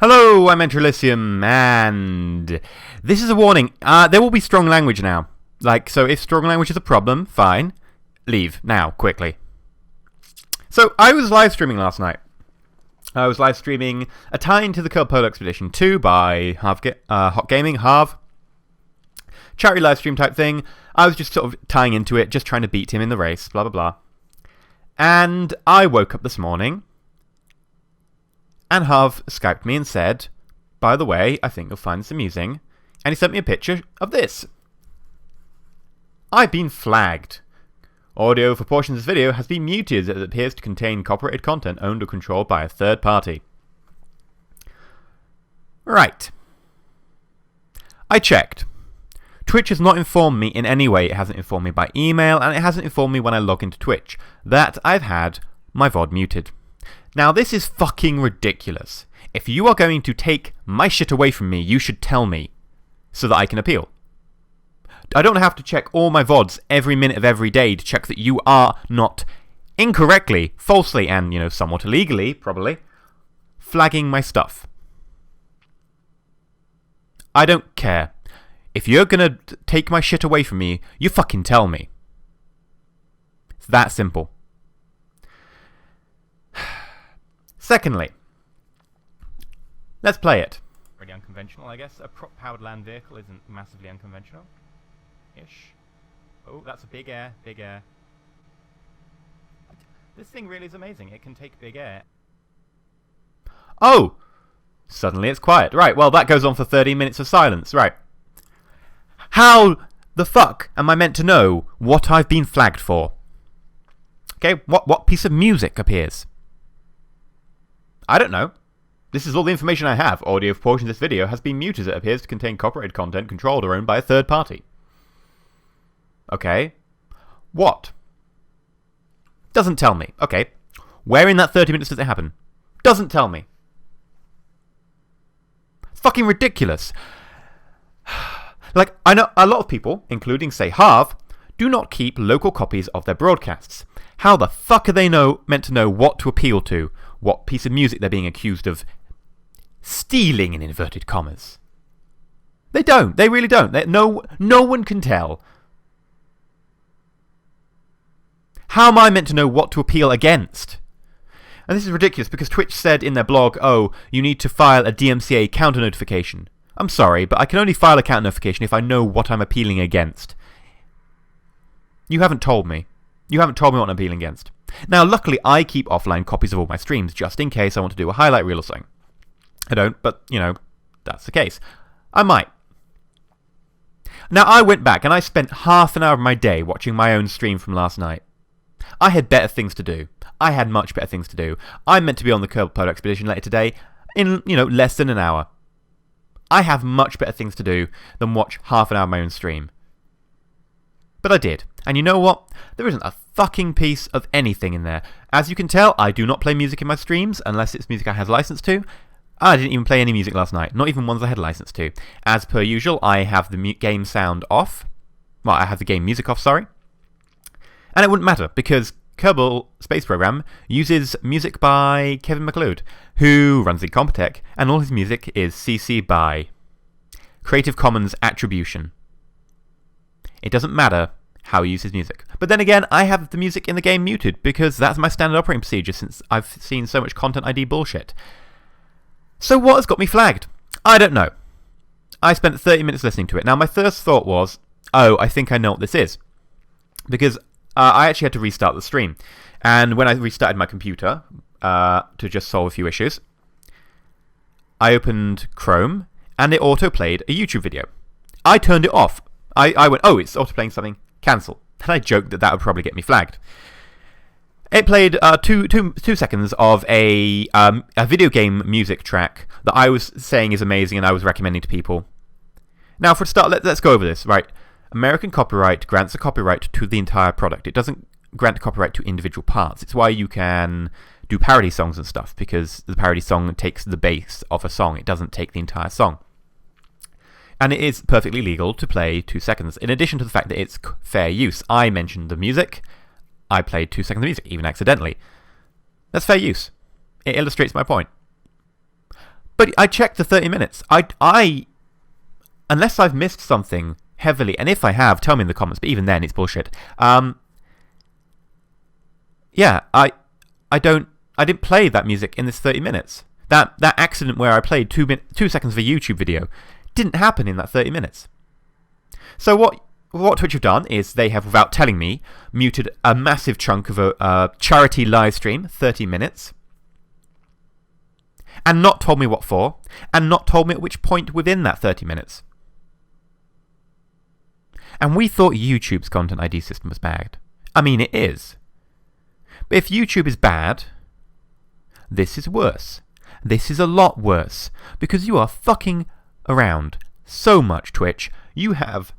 Hello, I'm EnterElysium, and this is a warning. There will be strong language now. So if strong language is a problem, fine. Leave, now, quickly. So, I was live streaming last night. I was live streaming a tie-in to the Polar Expedition 2 by Hot Gaming, Harv. Charity live stream type thing. I was just sort of tying into it, just trying to beat him in the race, blah, blah, blah. And I woke up this morning, and Harv Skyped me and said, by the way, I think you'll find this amusing. And he sent me a picture of this. I've been flagged. Audio for portions of this video has been muted as it appears to contain copyrighted content owned or controlled by a third party. Right. I checked. Twitch has not informed me in any way. It hasn't informed me by email, and it hasn't informed me when I log into Twitch that I've had my VOD muted. Now, this is fucking ridiculous. If you are going to take my shit away from me, you should tell me so that I can appeal. I don't have to check all my VODs every minute of every day to check that you are not incorrectly, falsely, and, somewhat illegally, probably, flagging my stuff. I don't care. If you're gonna take my shit away from me, you fucking tell me. It's that simple. Secondly, let's play it. Pretty unconventional, I guess. A prop-powered land vehicle isn't massively unconventional-ish. Oh, that's a big air, big air. This thing really is amazing. It can take big air. Oh! Suddenly it's quiet. Right, well, that goes on for 30 minutes of silence. Right. How the fuck am I meant to know what I've been flagged for? Okay, what piece of music appears? I don't know. This is all the information I have. Audio for portions of this video has been muted as it appears to contain copyrighted content controlled or owned by a third party. Okay. What? Doesn't tell me. Okay. Where in that 30 minutes does it happen? Doesn't tell me. It's fucking ridiculous. I know a lot of people, including, say, Harv, do not keep local copies of their broadcasts. How the fuck are they meant to know what to appeal to? What piece of music they're being accused of stealing, in inverted commas? They don't. They really don't. No one can tell. How am I meant to know what to appeal against? And this is ridiculous because Twitch said in their blog, oh, you need to file a DMCA counter notification. I'm sorry, but I can only file a counter notification if I know what I'm appealing against. You haven't told me. You haven't told me what I'm appealing against. Now, luckily, I keep offline copies of all my streams, just in case I want to do a highlight reel or something. I don't, but, that's the case. I might. Now, I went back and I spent half an hour of my day watching my own stream from last night. I had better things to do. I had much better things to do. I'm meant to be on the Polar Expedition later today in, less than an hour. I have much better things to do than watch half an hour of my own stream. But I did. And you know what? There isn't a fucking piece of anything in there. As you can tell, I do not play music in my streams unless it's music I have license to. I didn't even play any music last night. Not even ones I had license to. As per usual, I have the game sound off. Well, I have the game music off, sorry. And it wouldn't matter because Kerbal Space Program uses music by Kevin MacLeod, who runs Incompetech, and all his music is CC by Creative Commons Attribution. It doesn't matter how he uses music. But then again, I have the music in the game muted because that's my standard operating procedure since I've seen so much Content ID bullshit. So what has got me flagged? I don't know. I spent 30 minutes listening to it. Now, my first thought was, oh, I think I know what this is. Because I actually had to restart the stream. And when I restarted my computer to just solve a few issues, I opened Chrome and it auto-played a YouTube video. I turned it off. I went, oh, it's auto-playing something, cancel. And I joked that would probably get me flagged. It played 2 seconds of a video game music track that I was saying is amazing and I was recommending to people. Now, for a start, let's go over this, right? American copyright grants a copyright to the entire product. It doesn't grant copyright to individual parts. It's why you can do parody songs and stuff, because the parody song takes the base of a song. It doesn't take the entire song. And it is perfectly legal to play 2 seconds, in addition to the fact that it's fair use. I mentioned the music. I played 2 seconds of music, even accidentally. That's fair use. It illustrates my point. But I checked the 30 minutes. I unless I've missed something heavily, and if I have, tell me in the comments, but even then, it's bullshit. Yeah, I didn't play that music in this 30 minutes. That accident where I played 2 seconds of a YouTube video didn't happen in that 30 minutes. So what Twitch have done is they have, without telling me, muted a massive chunk of a charity live stream, 30 minutes, and not told me what for, and not told me at which point within that 30 minutes. And we thought YouTube's content ID system was bad. I mean, it is. But if YouTube is bad, this is worse. This is a lot worse. Because you are fucking around so much, Twitch. You have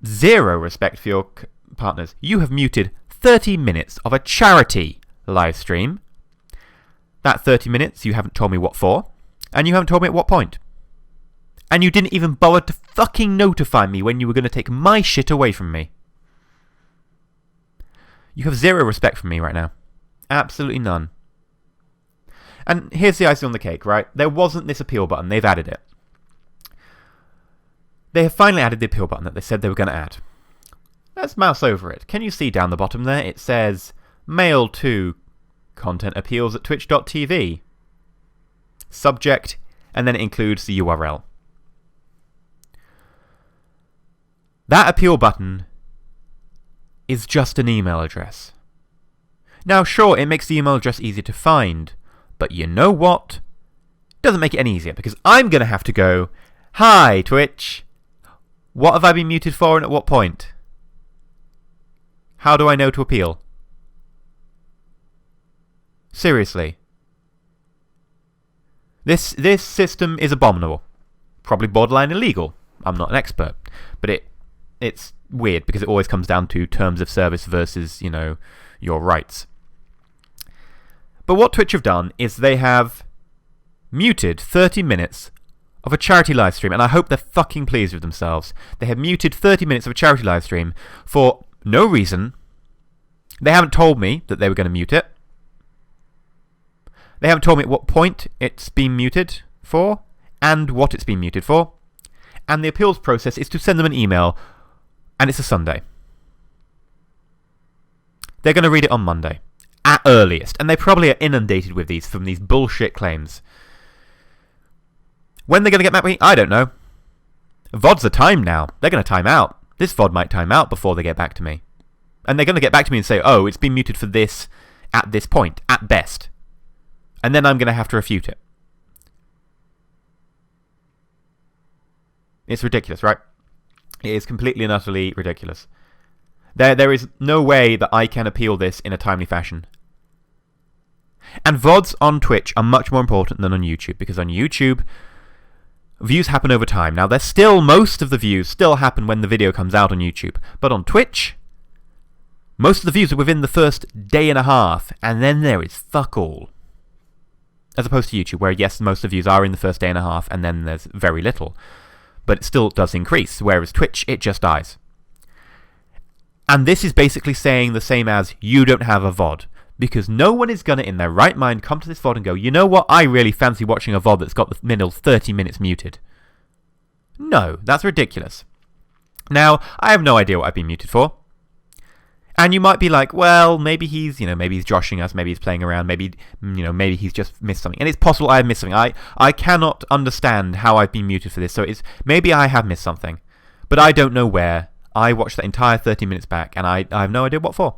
zero respect for your partners. You have muted 30 minutes of a charity live stream. That 30 minutes, you haven't told me what for. And you haven't told me at what point. And you didn't even bother to fucking notify me when you were going to take my shit away from me. You have zero respect for me right now. Absolutely none. And here's the icing on the cake, right? There wasn't this appeal button. They've added it. They have finally added the appeal button that they said they were going to add. Let's mouse over it. Can you see down the bottom there? It says, mail to content appeals at twitch.tv. Subject, and then it includes the URL. That appeal button is just an email address. Now, sure, it makes the email address easier to find, but you know what? It doesn't make it any easier, because I'm going to have to go, hi, Twitch. What have I been muted for and at what point? How do I know to appeal? Seriously. This system is abominable. Probably borderline illegal. I'm not an expert. But it's weird because it always comes down to terms of service versus, your rights. But what Twitch have done is they have muted 30 minutes of a charity live stream, and I hope they're fucking pleased with themselves. They have muted 30 minutes of a charity live stream for no reason. They haven't told me that they were going to mute it. They haven't told me at what point it's been muted for, and what it's been muted for. And the appeals process is to send them an email, and it's a Sunday. They're going to read it on Monday, at earliest, and they probably are inundated with these from these bullshit claims. When they're going to get back to me, I don't know. VODs are timed now. They're going to time out. This VOD might time out before they get back to me. And they're going to get back to me and say, oh, it's been muted for this at this point, at best. And then I'm going to have to refute it. It's ridiculous, right? It is completely and utterly ridiculous. There is no way that I can appeal this in a timely fashion. And VODs on Twitch are much more important than on YouTube, because on YouTube, views happen over time. Now, most of the views still happen when the video comes out on YouTube. But on Twitch, most of the views are within the first day and a half, and then there is fuck all. As opposed to YouTube, where yes, most of the views are in the first day and a half, and then there's very little. But it still does increase, whereas Twitch, it just dies. And this is basically saying the same as, you don't have a VOD. Because no one is going to, in their right mind, come to this VOD and go, you know what, I really fancy watching a VOD that's got the middle 30 minutes muted. No, that's ridiculous. Now, I have no idea what I've been muted for. And you might be like, well, maybe he's joshing us, maybe he's playing around, maybe he's just missed something. And it's possible I have missed something. I cannot understand how I've been muted for this, so maybe I have missed something. But I don't know where. I watched that entire 30 minutes back, and I have no idea what for.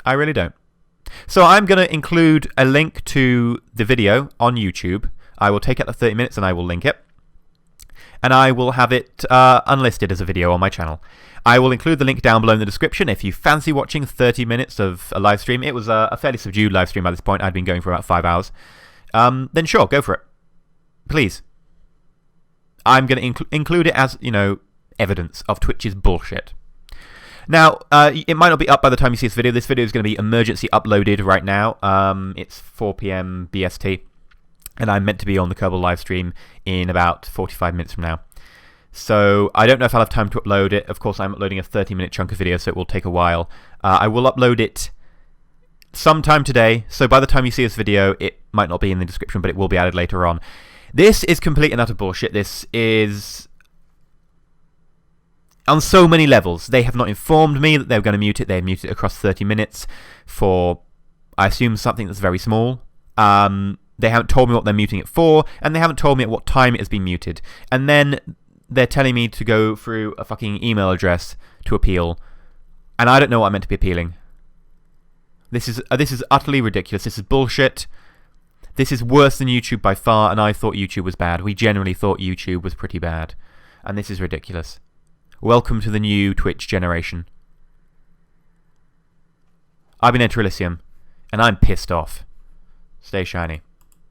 I really don't. So I'm going to include a link to the video on YouTube. I will take out the 30 minutes and I will link it. And I will have it unlisted as a video on my channel. I will include the link down below in the description if you fancy watching 30 minutes of a live stream. It was a fairly subdued live stream by this point. I'd been going for about 5 hours. Then sure, go for it. Please. I'm going to include it as, evidence of Twitch's bullshit. Now, it might not be up by the time you see this video. This video is going to be emergency uploaded right now. It's 4 PM BST. And I'm meant to be on the Kerbal live stream in about 45 minutes from now. So I don't know if I'll have time to upload it. Of course, I'm uploading a 30-minute chunk of video, so it will take a while. I will upload it sometime today. So by the time you see this video, it might not be in the description, but it will be added later on. This is complete and utter bullshit. This is on so many levels. They have not informed me that they were going to mute it. They have muted it across 30 minutes for, I assume, something that's very small. They haven't told me what they're muting it for, and they haven't told me at what time it has been muted. And then they're telling me to go through a fucking email address to appeal, and I don't know what I'm meant to be appealing. This is utterly ridiculous. This is bullshit. This is worse than YouTube by far, and I thought YouTube was bad. We generally thought YouTube was pretty bad, and this is ridiculous. Welcome to the new Twitch generation. I've been EnterElysium, and I'm pissed off. Stay shiny.